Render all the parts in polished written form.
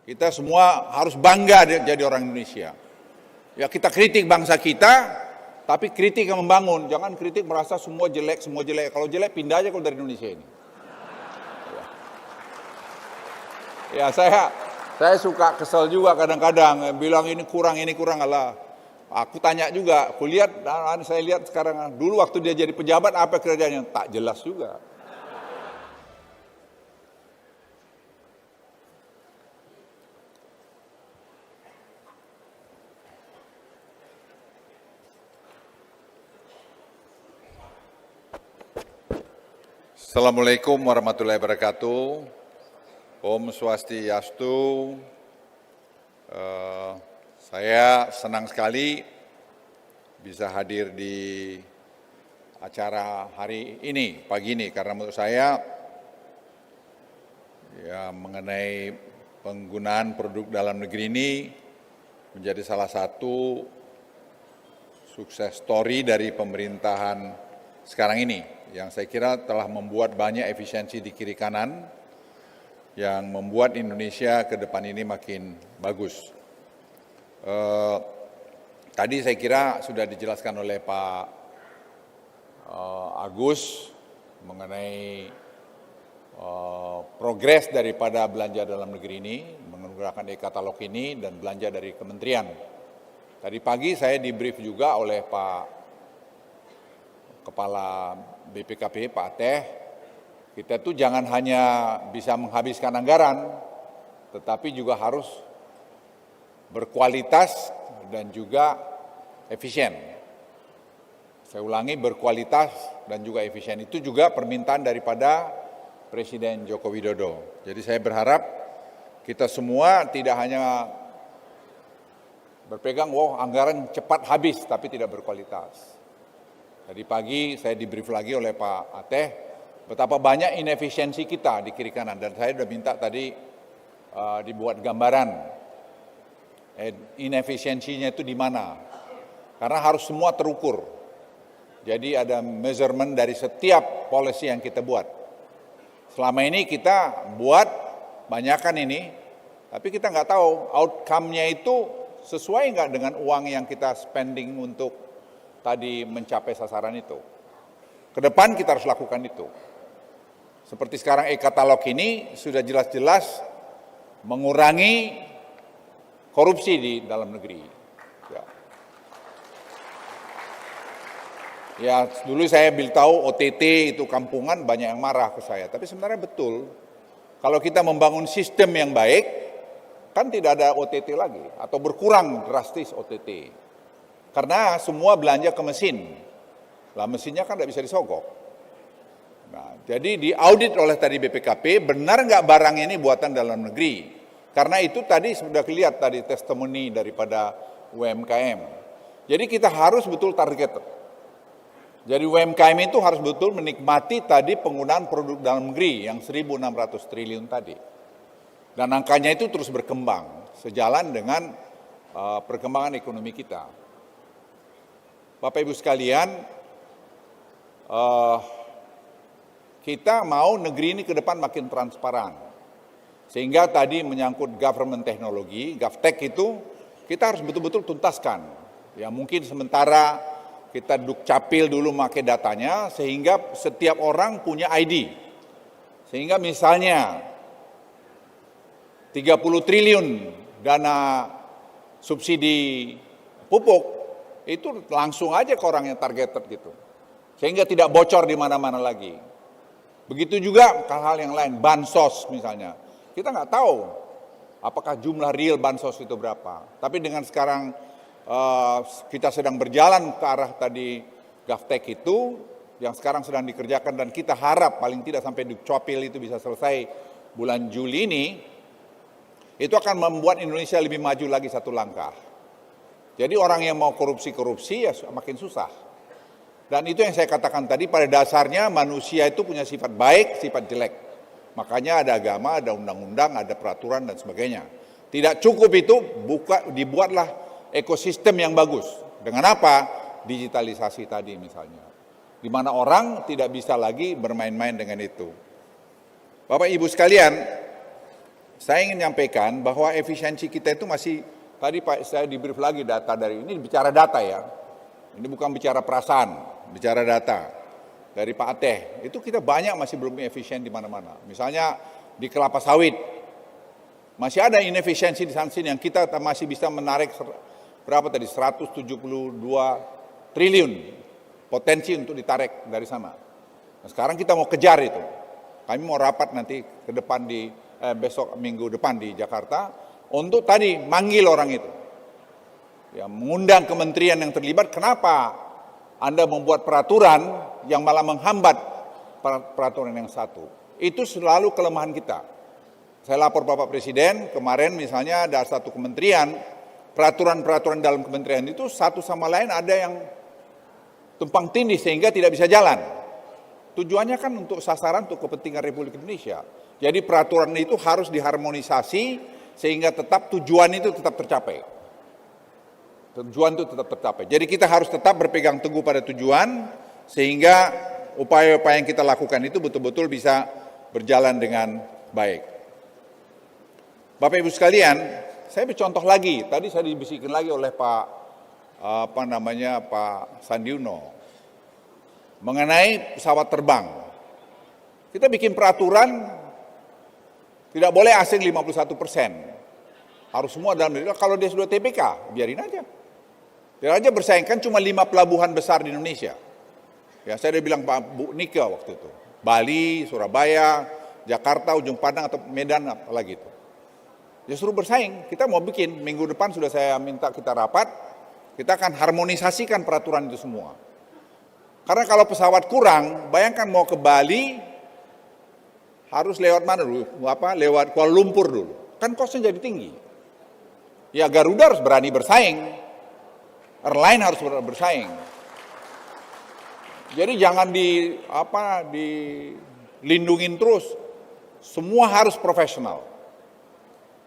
Kita semua harus bangga jadi orang Indonesia. Ya kita kritik bangsa kita, tapi kritik yang membangun. Jangan kritik merasa semua jelek, semua jelek. Kalau jelek pindah aja kalau dari Indonesia ini. Ya saya suka kesel juga kadang-kadang bilang ini kurang Allah. Aku tanya juga, saya lihat sekarang dulu waktu dia jadi pejabat apa kerjanya tak jelas juga. Assalamualaikum warahmatullahi wabarakatuh. Om Swastiastu. Saya senang sekali bisa hadir di acara hari ini, pagi ini, karena menurut saya ya mengenai penggunaan produk dalam negeri ini menjadi salah satu sukses story dari pemerintahan sekarang ini, yang saya kira telah membuat banyak efisiensi di kiri kanan, yang membuat Indonesia ke depan ini makin bagus. Tadi saya kira sudah dijelaskan oleh Pak Agus mengenai progres daripada belanja dalam negeri ini, menggunakan e-katalog ini dan belanja dari kementerian. Tadi pagi saya di-brief juga oleh Pak Kepala BPKP, Pak Ateh, kita tuh jangan hanya bisa menghabiskan anggaran, tetapi juga harus berkualitas dan juga efisien. Saya ulangi, berkualitas dan juga efisien. Itu juga permintaan daripada Presiden Joko Widodo. Jadi saya berharap kita semua tidak hanya berpegang, anggaran cepat habis, tapi tidak berkualitas. Tadi pagi saya di-brief lagi oleh Pak Ateh, betapa banyak inefisiensi kita di kiri kanan. Dan saya sudah minta tadi dibuat gambaran inefisiensinya itu di mana. Karena harus semua terukur. Jadi ada measurement dari setiap policy yang kita buat. Selama ini kita buat banyakan ini, tapi kita nggak tahu outcome-nya itu sesuai nggak dengan uang yang kita spending untuk tadi mencapai sasaran itu. Ke depan kita harus lakukan itu. Seperti sekarang e-katalog ini sudah jelas-jelas mengurangi korupsi di dalam negeri. Ya dulu saya tahu OTT itu kampungan, banyak yang marah ke saya. Tapi sebenarnya betul, kalau kita membangun sistem yang baik, kan tidak ada OTT lagi, atau berkurang drastis OTT. Karena semua belanja ke mesin, lah mesinnya kan tidak bisa disogok. Nah, jadi diaudit oleh tadi BPKP, benar nggak barang ini buatan dalam negeri? Karena itu tadi sudah kelihatan tadi testimoni daripada UMKM. Jadi kita harus betul target. Jadi UMKM itu harus betul menikmati tadi penggunaan produk dalam negeri yang 1.600 triliun tadi. Dan angkanya itu terus berkembang sejalan dengan perkembangan ekonomi kita. Bapak Ibu sekalian, kita mau negeri ini ke depan makin transparan. Sehingga tadi menyangkut government teknologi, GovTech itu kita harus betul-betul tuntaskan. Ya mungkin sementara kita dukcapil dulu pakai datanya sehingga setiap orang punya ID. Sehingga misalnya 30 triliun dana subsidi pupuk itu langsung aja ke orang yang targeted gitu. Sehingga tidak bocor di mana-mana lagi. Begitu juga hal-hal yang lain, bansos misalnya. Kita nggak tahu apakah jumlah real bansos itu berapa. Tapi dengan sekarang kita sedang berjalan ke arah tadi GovTech itu, yang sekarang sedang dikerjakan dan kita harap paling tidak sampai dukcapil itu bisa selesai bulan Juli ini, itu akan membuat Indonesia lebih maju lagi satu langkah. Jadi orang yang mau korupsi ya makin susah. Dan itu yang saya katakan tadi, pada dasarnya manusia itu punya sifat baik, sifat jelek. Makanya ada agama, ada undang-undang, ada peraturan dan sebagainya. Tidak cukup itu, dibuatlah ekosistem yang bagus. Dengan apa? Digitalisasi tadi misalnya. Di mana orang tidak bisa lagi bermain-main dengan itu. Bapak Ibu sekalian, saya ingin menyampaikan bahwa efisiensi kita itu masih, tadi Pak saya di brief lagi data dari ini, bicara data ya. Ini bukan bicara perasaan, bicara data. Dari Pak Ateh, itu kita banyak masih belum efisien di mana-mana. Misalnya di kelapa sawit, masih ada inefisiensi di sana sini yang kita masih bisa menarik berapa tadi, 172 triliun potensi untuk ditarik dari sana. Nah, sekarang kita mau kejar itu. Kami mau rapat nanti ke depan besok minggu depan di Jakarta untuk tadi manggil orang itu. Ya, mengundang kementerian yang terlibat, kenapa Anda membuat peraturan yang malah menghambat peraturan yang satu. Itu selalu kelemahan kita. Saya lapor Bapak Presiden, kemarin misalnya ada satu kementerian, peraturan-peraturan dalam kementerian itu satu sama lain ada yang tumpang tindih sehingga tidak bisa jalan. Tujuannya kan untuk sasaran, untuk kepentingan Republik Indonesia. Jadi peraturan itu harus diharmonisasi sehingga tetap tujuan itu tetap tercapai. Tujuan itu tetap tercapai. Jadi kita harus tetap berpegang teguh pada tujuan sehingga upaya-upaya yang kita lakukan itu betul-betul bisa berjalan dengan baik. Bapak Ibu sekalian, saya bercontoh lagi. Tadi saya dibisikin lagi oleh Pak Sandi Uno mengenai pesawat terbang. Kita bikin peraturan tidak boleh asing 51%. Harus semua dalam negeri. Kalau dia sudah TPK, biarin aja. Biar aja bersaing, kan cuma 5 pelabuhan besar di Indonesia. Ya, saya udah bilang Pak Bu Nika waktu itu. Bali, Surabaya, Jakarta, Ujung Pandang atau Medan apalagi itu. Ya suruh bersaing, kita mau bikin, minggu depan sudah saya minta kita rapat, kita akan harmonisasikan peraturan itu semua. Karena kalau pesawat kurang, bayangkan mau ke Bali, harus lewat mana dulu? Lewat Kuala Lumpur dulu. Kan kosnya jadi tinggi. Ya Garuda harus berani bersaing. Airline harus bersaing. Jadi jangan dilindungin terus. Semua harus profesional.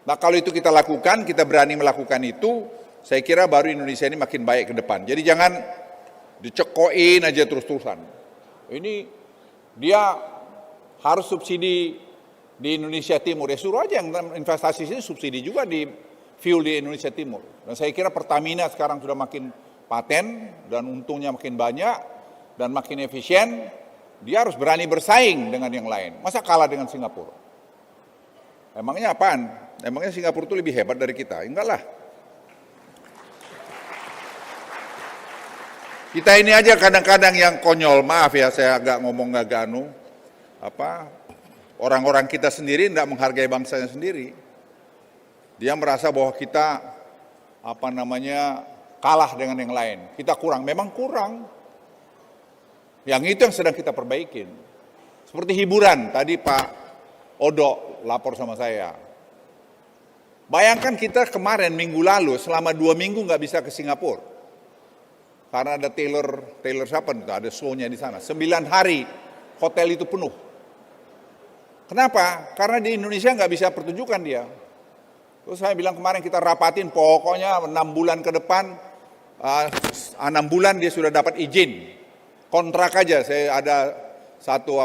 Nah kalau itu kita lakukan, kita berani melakukan itu, saya kira baru Indonesia ini makin baik ke depan. Jadi jangan dicekoin aja terus-terusan. Ini dia harus subsidi di Indonesia Timur. Ya suruh aja yang investasi sini subsidi juga di fuel di Indonesia Timur. Dan saya kira Pertamina sekarang sudah makin paten dan untungnya makin banyak dan makin efisien. Dia harus berani bersaing dengan yang lain. Masa kalah dengan Singapura? Emangnya apaan? Emangnya Singapura itu lebih hebat dari kita? Enggak lah. Kita ini aja kadang-kadang yang konyol, maaf ya saya agak ngomong agak orang-orang kita sendiri tidak menghargai bangsanya sendiri. Dia merasa bahwa kita kalah dengan yang lain. Kita kurang, memang kurang. Yang itu yang sedang kita perbaikin. Seperti hiburan, tadi Pak Odo lapor sama saya. Bayangkan kita kemarin minggu lalu selama 2 minggu nggak bisa ke Singapura. Karena ada Taylor siapa? Ada show-nya di sana. 9 hari hotel itu penuh. Kenapa? Karena di Indonesia nggak bisa pertunjukan dia. Terus saya bilang kemarin kita rapatin, pokoknya 6 bulan ke depan, 6 bulan dia sudah dapat izin. Kontrak aja, saya ada satu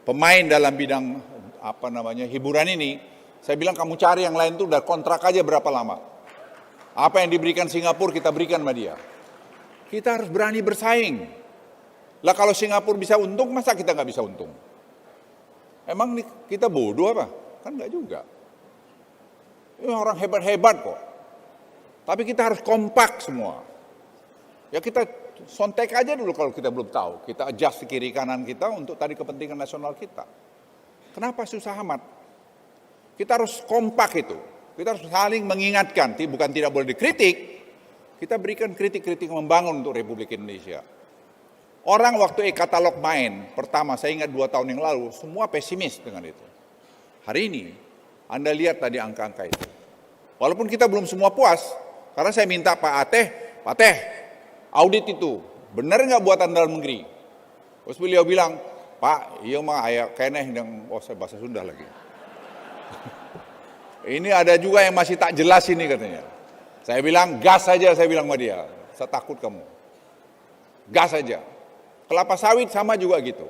pemain dalam bidang hiburan ini. Saya bilang kamu cari yang lain tuh udah kontrak aja berapa lama. Apa yang diberikan Singapura kita berikan sama dia. Kita harus berani bersaing. Lah kalau Singapura bisa untung, masa kita nggak bisa untung? Emang kita bodoh apa? Kan enggak juga. Ini orang hebat-hebat kok. Tapi kita harus kompak semua. Ya kita sontek aja dulu kalau kita belum tahu. Kita adjust kiri kanan kita untuk tadi kepentingan nasional kita. Kenapa susah amat? Kita harus kompak itu. Kita harus saling mengingatkan. Bukan tidak boleh dikritik. Kita berikan kritik-kritik membangun untuk Republik Indonesia. Orang waktu e-katalog main, pertama saya ingat 2 tahun yang lalu, semua pesimis dengan itu. Hari ini, Anda lihat tadi angka-angka itu. Walaupun kita belum semua puas, karena saya minta Pak Ateh, audit itu, benar nggak buatan dalam negeri? Terus beliau bilang, Pak, iya mah ayak keneh yang, saya bahasa Sunda lagi. Ini ada juga yang masih tak jelas ini katanya. Saya bilang, gas saja, saya bilang sama dia. Saya takut kamu. Gas saja. Kelapa sawit sama juga gitu.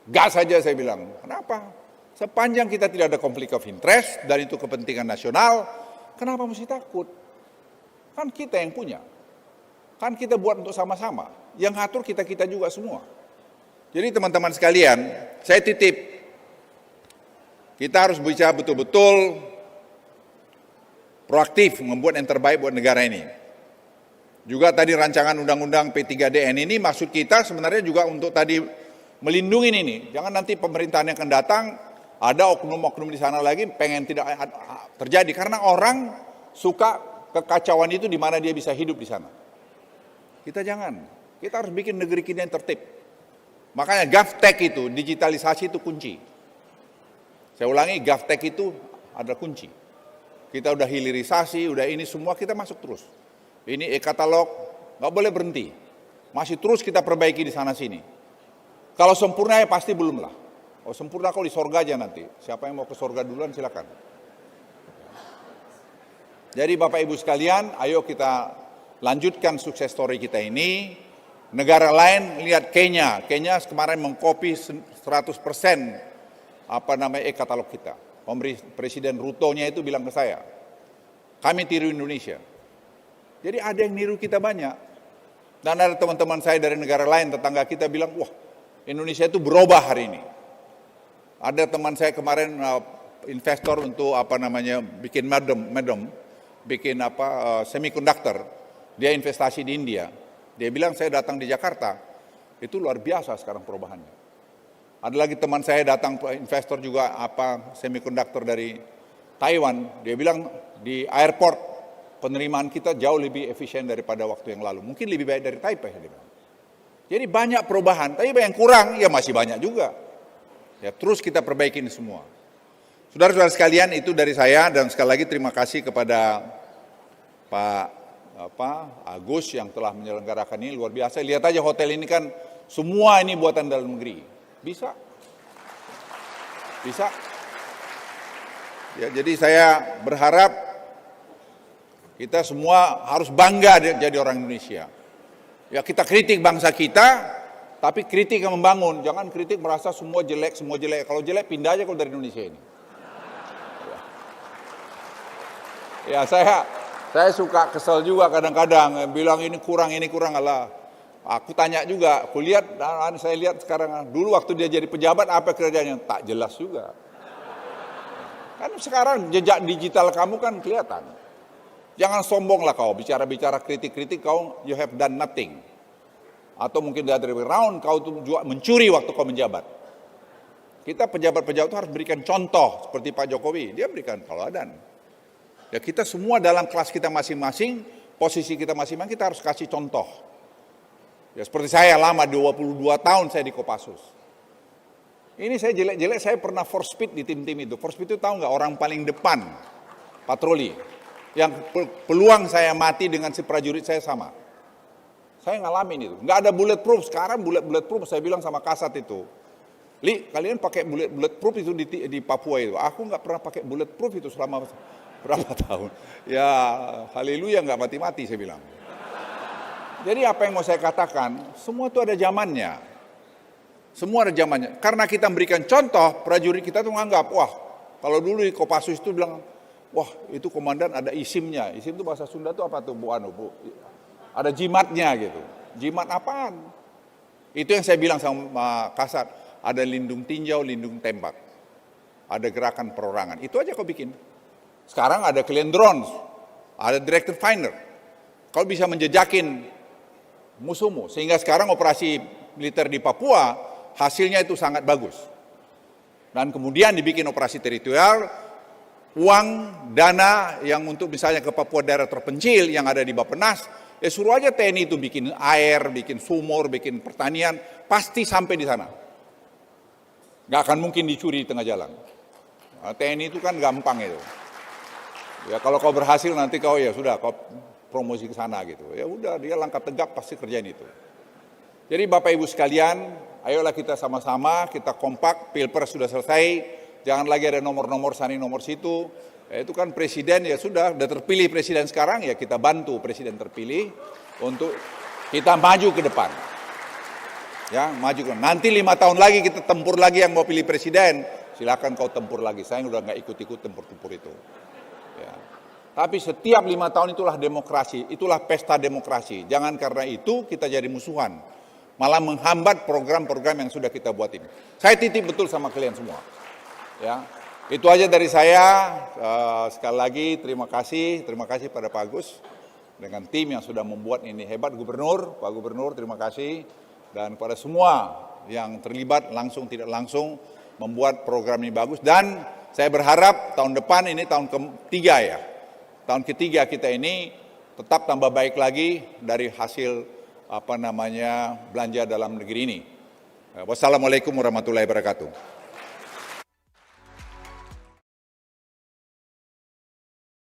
Gas saja saya bilang. Kenapa? Sepanjang kita tidak ada konflik of interest dan itu kepentingan nasional, kenapa mesti takut? Kan kita yang punya. Kan kita buat untuk sama-sama. Yang ngatur kita-kita juga semua. Jadi teman-teman sekalian, saya titip. Kita harus bisa betul-betul proaktif membuat yang terbaik buat negara ini. Juga tadi rancangan undang-undang P3DN ini maksud kita sebenarnya juga untuk tadi melindungi ini. Jangan nanti pemerintahan yang akan datang ada oknum-oknum di sana lagi pengen tidak terjadi. Karena orang suka kekacauan itu di mana dia bisa hidup di sana. Kita jangan. Kita harus bikin negeri kita yang tertib. Makanya GovTech itu, digitalisasi itu kunci. Saya ulangi, GovTech itu adalah kunci. Kita udah hilirisasi, udah ini semua kita masuk terus. Ini e-katalog, nggak boleh berhenti. Masih terus kita perbaiki di sana-sini. Kalau sempurna ya pasti belum lah. Oh sempurna kalau di sorga aja nanti. Siapa yang mau ke sorga duluan silakan. Jadi Bapak Ibu sekalian, ayo kita lanjutkan sukses story kita ini. Negara lain lihat Kenya. Kenya kemarin mengkopi 100% e-katalog kita. Presiden Ruto-nya itu bilang ke saya, kami tiru Indonesia. Jadi ada yang niru kita banyak. Dan ada teman-teman saya dari negara lain, tetangga kita bilang, wah Indonesia itu berubah hari ini. Ada teman saya kemarin investor untuk bikin bikin semikonduktor. Dia investasi di India. Dia bilang saya datang di Jakarta, itu luar biasa sekarang perubahannya. Ada lagi teman saya datang investor juga semikonduktor dari Taiwan. Dia bilang di airport penerimaan kita jauh lebih efisien daripada waktu yang lalu. Mungkin lebih baik dari Taipei. Jadi banyak perubahan, tapi yang kurang ya masih banyak juga. Ya terus kita perbaiki ini semua. Saudara-saudara sekalian, itu dari saya dan sekali lagi terima kasih kepada Pak Agus yang telah menyelenggarakan ini luar biasa. Lihat aja hotel ini kan semua ini buatan dalam negeri. Bisa. Ya, jadi saya berharap kita semua harus bangga jadi orang Indonesia. Ya kita kritik bangsa kita, tapi kritik yang membangun. Jangan kritik merasa semua jelek. Kalau jelek pindah aja kalau dari Indonesia ini. Ya saya suka kesel juga kadang-kadang bilang ini kurang Allah. Aku tanya juga, saya lihat sekarang dulu waktu dia jadi pejabat apa kerjanya tak jelas juga. Kan sekarang jejak digital kamu kan kelihatan. Jangan sombonglah kau bicara-bicara kritik kau you have done nothing. Atau mungkin the other way around kau tuh juga mencuri waktu kau menjabat. Kita pejabat-pejabat itu harus berikan contoh seperti Pak Jokowi, dia berikan tauladan. Ya kita semua dalam kelas kita masing-masing, posisi kita masing-masing kita harus kasih contoh. Ya seperti saya lama 22 tahun saya di Kopassus. Ini saya jelek-jelek saya pernah force speed di tim-tim itu. Force speed itu tahu nggak orang paling depan patroli. Yang peluang saya mati dengan si prajurit saya sama. Saya ngalamin itu. Nggak ada bulletproof. Sekarang bulletproof saya bilang sama Kasat itu. Li, kalian pakai bulletproof itu di Papua itu. Aku nggak pernah pakai bulletproof itu selama berapa tahun. Ya haleluya nggak mati-mati saya bilang. Jadi apa yang mau saya katakan, semua itu ada zamannya. Semua ada zamannya. Karena kita memberikan contoh, prajurit kita tuh menganggap, wah kalau dulu di Kopassus itu bilang, wah itu komandan ada isimnya. Isim itu bahasa Sunda itu apa tuh Bu? Ada jimatnya gitu. Jimat apaan? Itu yang saya bilang sama Kasat. Ada lindung tinjau, lindung tembak. Ada gerakan perorangan. Itu aja kau bikin. Sekarang ada kalian drones. Ada director finder. Kau bisa menjejakin musuhmu. Sehingga sekarang operasi militer di Papua hasilnya itu sangat bagus. Dan kemudian dibikin operasi teritorial, uang, dana yang untuk misalnya ke Papua daerah terpencil yang ada di Bappenas, suruh aja TNI itu bikin air, bikin sumur, bikin pertanian, pasti sampai di sana. Gak akan mungkin dicuri di tengah jalan. TNI itu kan gampang itu. Ya kalau kau berhasil nanti kau ya sudah kau promosi ke sana gitu. Ya udah dia langkah tegap pasti kerjain itu. Jadi Bapak Ibu sekalian, ayolah kita sama-sama, kita kompak, Pilpres sudah selesai, jangan lagi ada nomor-nomor sana nomor situ. Itu kan presiden ya sudah terpilih presiden sekarang ya kita bantu presiden terpilih untuk kita maju ke depan. Ya, maju. Nanti 5 tahun lagi kita tempur lagi yang mau pilih presiden, silakan kau tempur lagi. Saya udah nggak ikut-ikut tempur-tempur itu. Ya. Tapi setiap 5 tahun itulah demokrasi, itulah pesta demokrasi. Jangan karena itu kita jadi musuhan, malah menghambat program-program yang sudah kita buat ini. Saya titip betul sama kalian semua. Ya, itu aja dari saya. Sekali lagi terima kasih pada Pak Agus dengan tim yang sudah membuat ini hebat. Pak Gubernur terima kasih. Dan kepada semua yang terlibat langsung tidak langsung membuat program ini bagus. Dan saya berharap tahun depan ini tahun ketiga ya. Tahun ketiga kita ini tetap tambah baik lagi dari hasil belanja dalam negeri ini. Wassalamualaikum warahmatullahi wabarakatuh.